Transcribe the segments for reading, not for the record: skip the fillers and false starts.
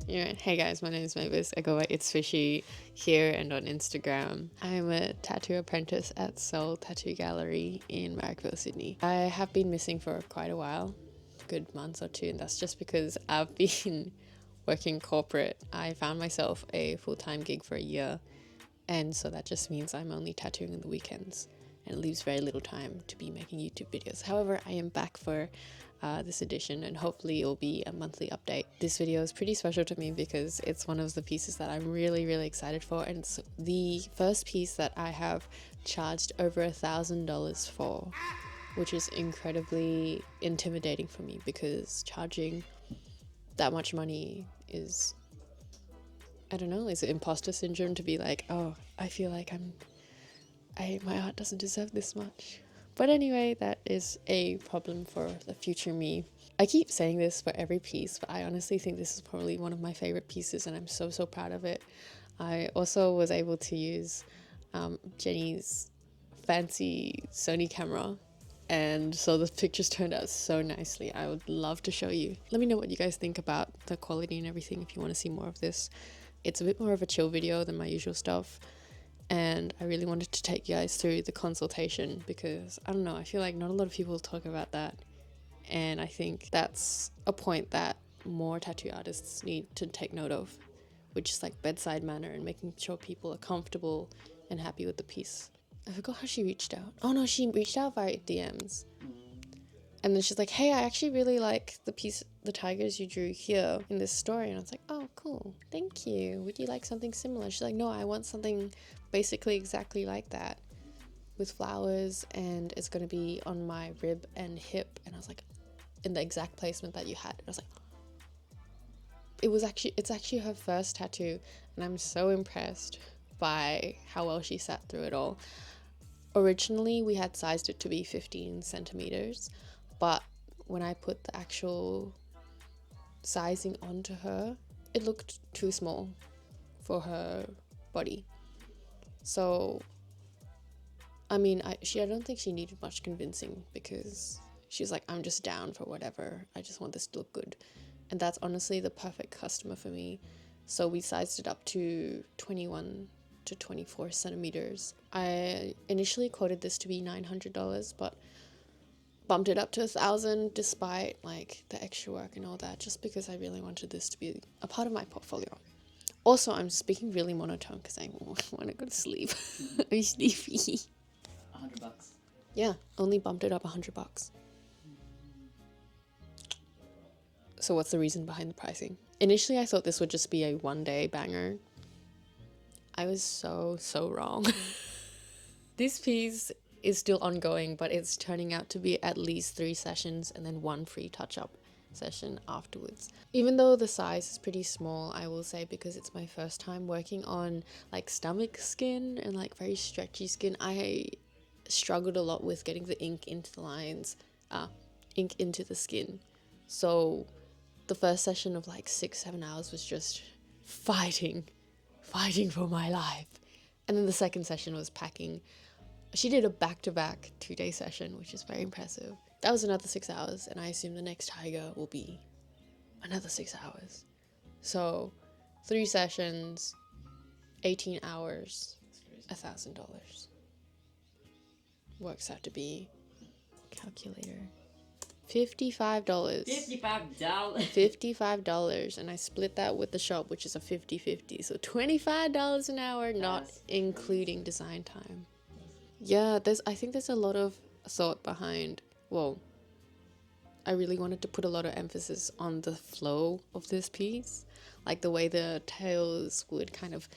Yeah. Hey guys, my name is Mavis. I go by It's Fishy here and on Instagram. I'm a tattoo apprentice at Soul Tattoo Gallery in Marrickville, Sydney. I have been missing for quite a while, good months or two, and that's just because I've been working corporate. I found myself a full-time gig for a year, and so that just means I'm only tattooing on the weekends, and it leaves very little time to be making YouTube videos. However, I am back for this edition, and hopefully it'll be a monthly update. This video is pretty special to me because it's one of the pieces that I'm really excited for, and it's the first piece that I have charged over $1,000 for, which is incredibly intimidating for me because charging that much money is, I don't know, is it imposter syndrome to be like, oh, I feel like my art doesn't deserve this much. But anyway, that is a problem for the future me. I keep saying this for every piece, but I honestly think this is probably one of my favorite pieces, and I'm so proud of it. I also was able to use Jenny's fancy Sony camera, and so the pictures turned out so nicely. I would love to show you. Let me know what you guys think about the quality and everything if you want to see more of this. It's a bit more of a chill video than my usual stuff, and I really wanted to take you guys through the consultation because, I don't know, I feel like not a lot of people talk about that, and I think that's a point that more tattoo artists need to take note of, which is like bedside manner and making sure people are comfortable and happy with the piece. I forgot how she reached out. Oh no, she reached out via DMs. And then she's like, hey, I actually really like the piece, the tigers you drew here in this story. And I was like, oh, cool. Thank you. Would you like something similar? She's like, no, I want something basically exactly like that with flowers, and it's going to be on my rib and hip. And I was like, in the exact placement that you had. And I was like, it's actually her first tattoo, and I'm so impressed by how well she sat through it all. Originally, we had sized it to be 15 centimeters, but when I put the actual sizing onto her, it looked too small for her body. So, I mean, I don't think she needed much convincing because she's like, I'm just down for whatever. I just want this to look good. And that's honestly the perfect customer for me. So we sized it up to 21 to 24 centimeters. I initially quoted this to be $900, but bumped it up to $1,000 despite like the extra work and all that, just because I really wanted this to be a part of my portfolio. Also, I'm speaking really monotone because I want to go to sleep. I'm sleepy. $100. Yeah, only bumped it up $100. So what's the reason behind the pricing? Initially, I thought this would just be a one-day banger. I was so wrong. This piece is still ongoing, but it's turning out to be at least 3 sessions and then 1 free touch-up session afterwards. Even though the size is pretty small, I will say, because it's my first time working on like stomach skin and like very stretchy skin, I struggled a lot with getting the ink into the lines, ink into the skin. So the first session of like 6-7 hours was just fighting for my life. And then the second session was packing. She did a back-to-back 2-day session, which is very impressive. That was another 6 hours, and I assume the next tiger will be another 6 hours. So 3 sessions, 18 hours, $1,000. Works out to be, calculator, $55. $55, and I split that with the shop, which is a 50-50, so $25 an hour, not including design time. Yeah, I think there's a lot of thought behind, well, I really wanted to put a lot of emphasis on the flow of this piece, like the way the tails would kind of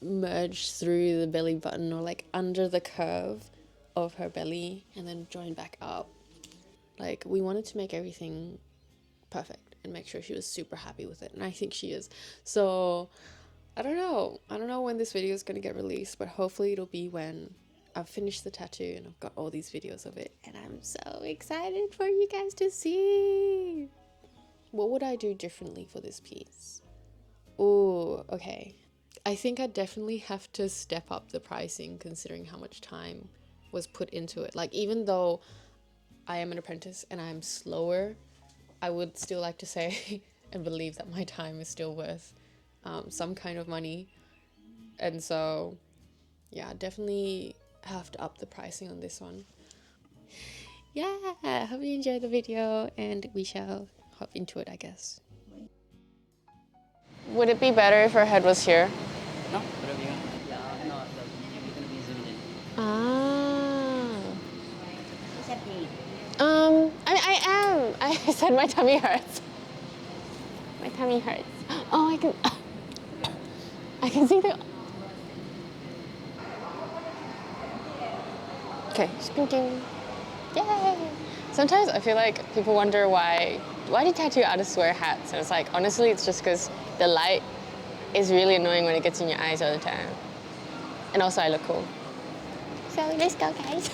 merge through the belly button or like under the curve of her belly and then join back up. Like, we wanted to make everything perfect and make sure she was super happy with it, and I think she is. So I don't know when this video is going to get released, but hopefully it'll be when I've finished the tattoo and I've got all these videos of it, and I'm so excited for you guys to see. What would I do differently for this piece? Oh, okay. I think I definitely have to step up the pricing considering how much time was put into it. Like, even though I am an apprentice and I'm slower, I would still like to say and believe that my time is still worth some kind of money. And so, yeah, definitely have to up the pricing on this one. Yeah, hope you enjoyed the video, and we shall hop into it, I guess. Would it be better if her head was here? No, whatever you want. Yeah, no, you're gonna be zoomed in. Ah. What's happening? I am. I said my tummy hurts. My tummy hurts. Oh, I can see the. Okay, spinking. Yay! Sometimes I feel like people wonder why do tattoo artists wear hats? And it's like, honestly, it's just because the light is really annoying when it gets in your eyes all the time. And also I look cool. So let's go, guys.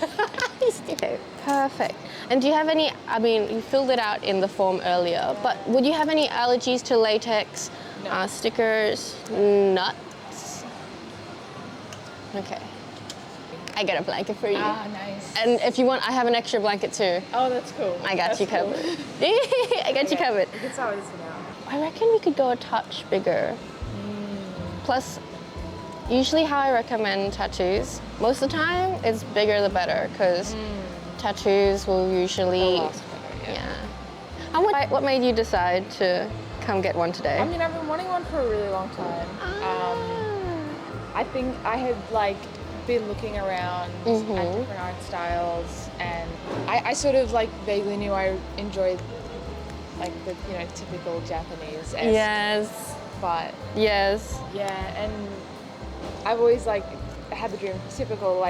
Okay, perfect. And do you have any, I mean, you filled it out in the form earlier, but would you have any allergies to latex, No. stickers, nuts? Okay. I got a blanket for you. Ah, nice. And if you want, I have an extra blanket too. Oh, that's cool. I got you Cool. covered. I got you covered. It's how it is for now. I reckon we could go a touch bigger. Plus, usually how I recommend tattoos, most of the time it's bigger the better, because tattoos will usually, yeah. And what made you decide to come get one today? I mean, I've been wanting one for a really long time. I think I had been looking around at different art styles, and I sort of vaguely knew I enjoyed the typical Japanese. Yes. But Yes. yeah, and I've always had the dream of typical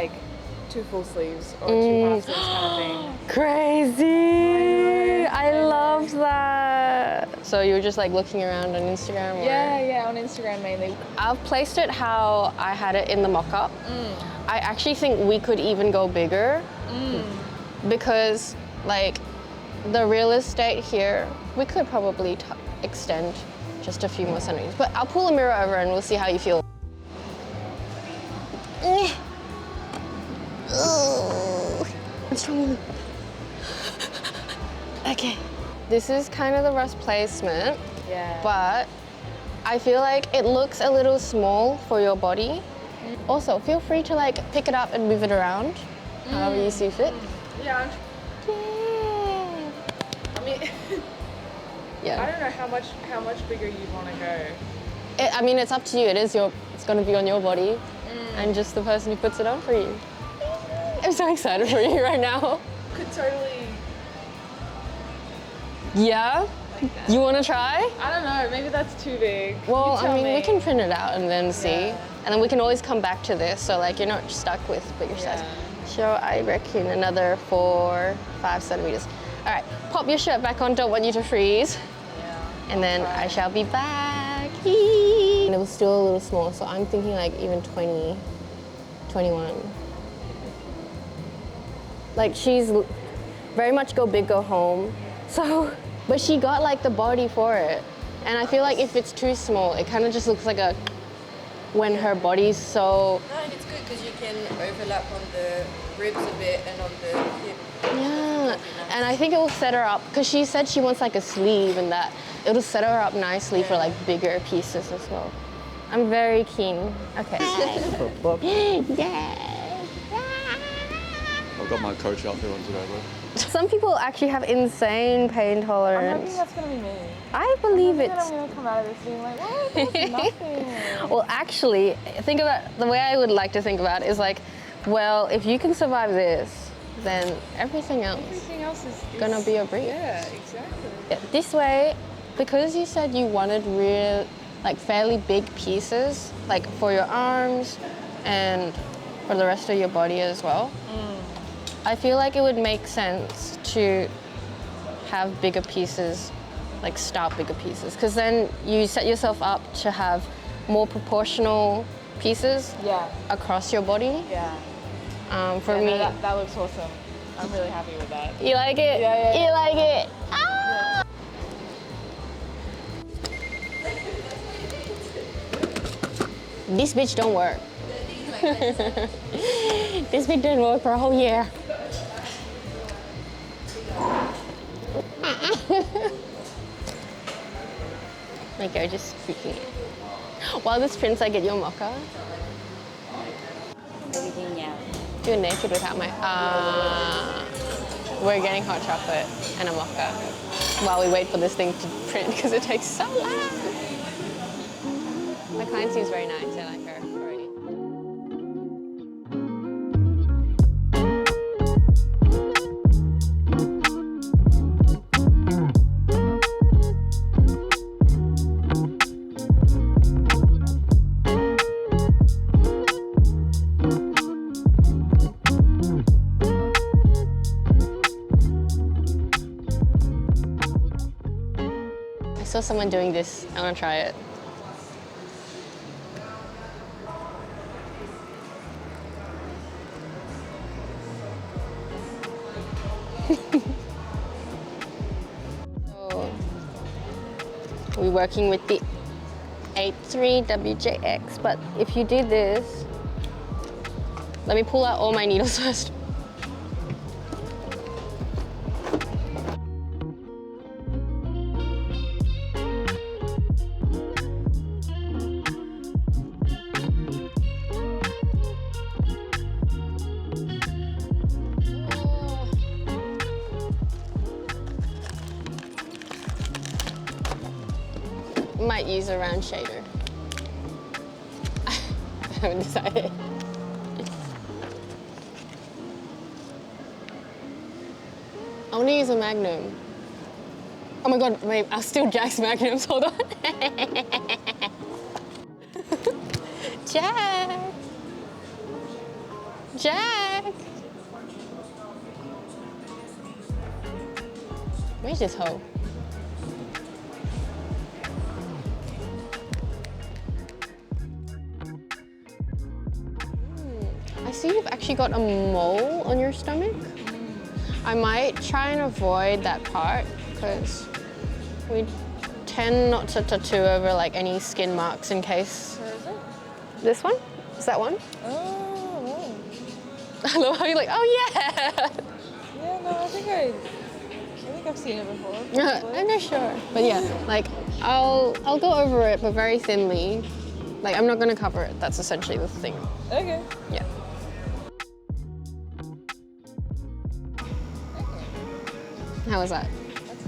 2 full sleeves or 2 half sleeves kind of thing. Crazy! I love that. So you were just looking around on Instagram? Or? Yeah, on Instagram mainly. I've placed it how I had it in the mock-up. I actually think we could even go bigger because the real estate here, we could probably extend just a few more centimeters. But I'll pull a mirror over and we'll see how you feel. What's wrong? Okay. This is kind of the rough placement. Yeah. But I feel like it looks a little small for your body. Also, feel free to pick it up and move it around, however you see fit. Yeah. Yeah. I mean, Yeah. I don't know how much bigger you'd want to go. I mean, it's up to you. It's going to be on your body, and just the person who puts it on for you. I'm so excited for you right now. Could totally. Yeah. You want to try? I don't know. Maybe that's too big. Well, You tell I mean, me. we can print it out and then see. Yeah. And then we can always come back to this, so you're not stuck with bigger size. So I reckon another 4-5 centimeters. All right, pop your shirt back on, don't want you to freeze. Yeah. And then I shall be back. And it was still a little small, so I'm thinking even 20, 21. She's very much go big, go home. So, but she got the body for it. And I feel if it's too small, it kind of just looks when her body's so... No, and it's good because you can overlap on the ribs a bit and on the hip. Yeah, and I think it will set her up, because she said she wants a sleeve, and that it'll set her up nicely for bigger pieces as well. I'm very keen. Okay. Yeah. I've got my coach outfit on today, bro. Some people actually have insane pain I'm tolerance. hoping that's gonna be me. I believe I'm it. gonna come out of this being what? That's nothing. Well, actually, think about the way I would like to think about it is well, if you can survive this, then everything else is gonna be a breeze. Yeah, exactly. This way, because you said you wanted real, fairly big pieces, for your arms and for the rest of your body as well. I feel it would make sense to have bigger pieces, start bigger pieces, because then you set yourself up to have more proportional pieces across your body. Yeah. For me, no, that looks awesome. I'm really happy with that. you like it? Yeah. You like it? Ah! This bitch don't work. This bitch didn't work for a whole year. My girl just freaking it. While this prince, I get you a mocha. Everything yeah. Do naked without my... we're getting hot chocolate and a mocha while we wait for this thing to print because it takes so long. My client seems very nice. I like her already. I saw someone doing this. I want to try it. So, we're working with the 83WJX, but if you do this, let me pull out all my needles first. Might use a round shader. I haven't decided. I want to use a Magnum. Oh my god, wait, I'll steal Jack's Magnums, hold on. Jack! Jack! Where's this hoe? I see you've actually got a mole on your stomach. I might try and avoid that part because we tend not to tattoo over like any skin marks in case. Where is it? This one? Is that one? Oh, wow. I love how you're like, oh yeah! Yeah, no, I think I've seen it before. I'm not sure. But yeah, like I'll go over it but very thinly. Like I'm not gonna cover it. That's essentially the thing. Okay. Yeah. How was that?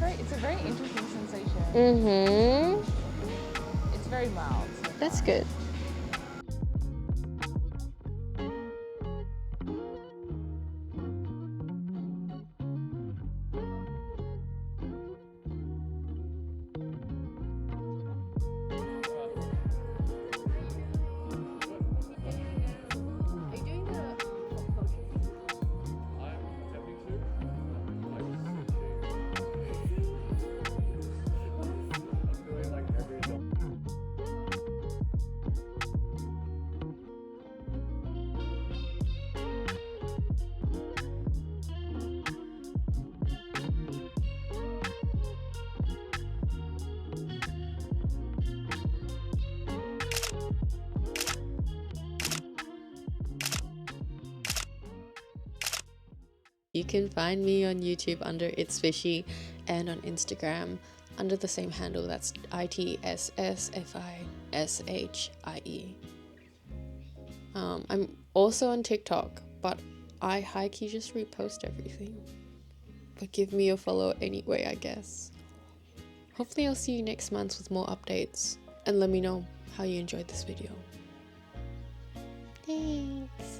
It's a very interesting sensation. Mm-hmm. It's very mild. So That's good. You can find me on YouTube under It's Fishy and on Instagram under the same handle. That's ITSSFISHIE. I'm also on TikTok, but I high-key just repost everything. But give me a follow anyway, I guess. Hopefully I'll see you next month with more updates, and let me know how you enjoyed this video. Thanks.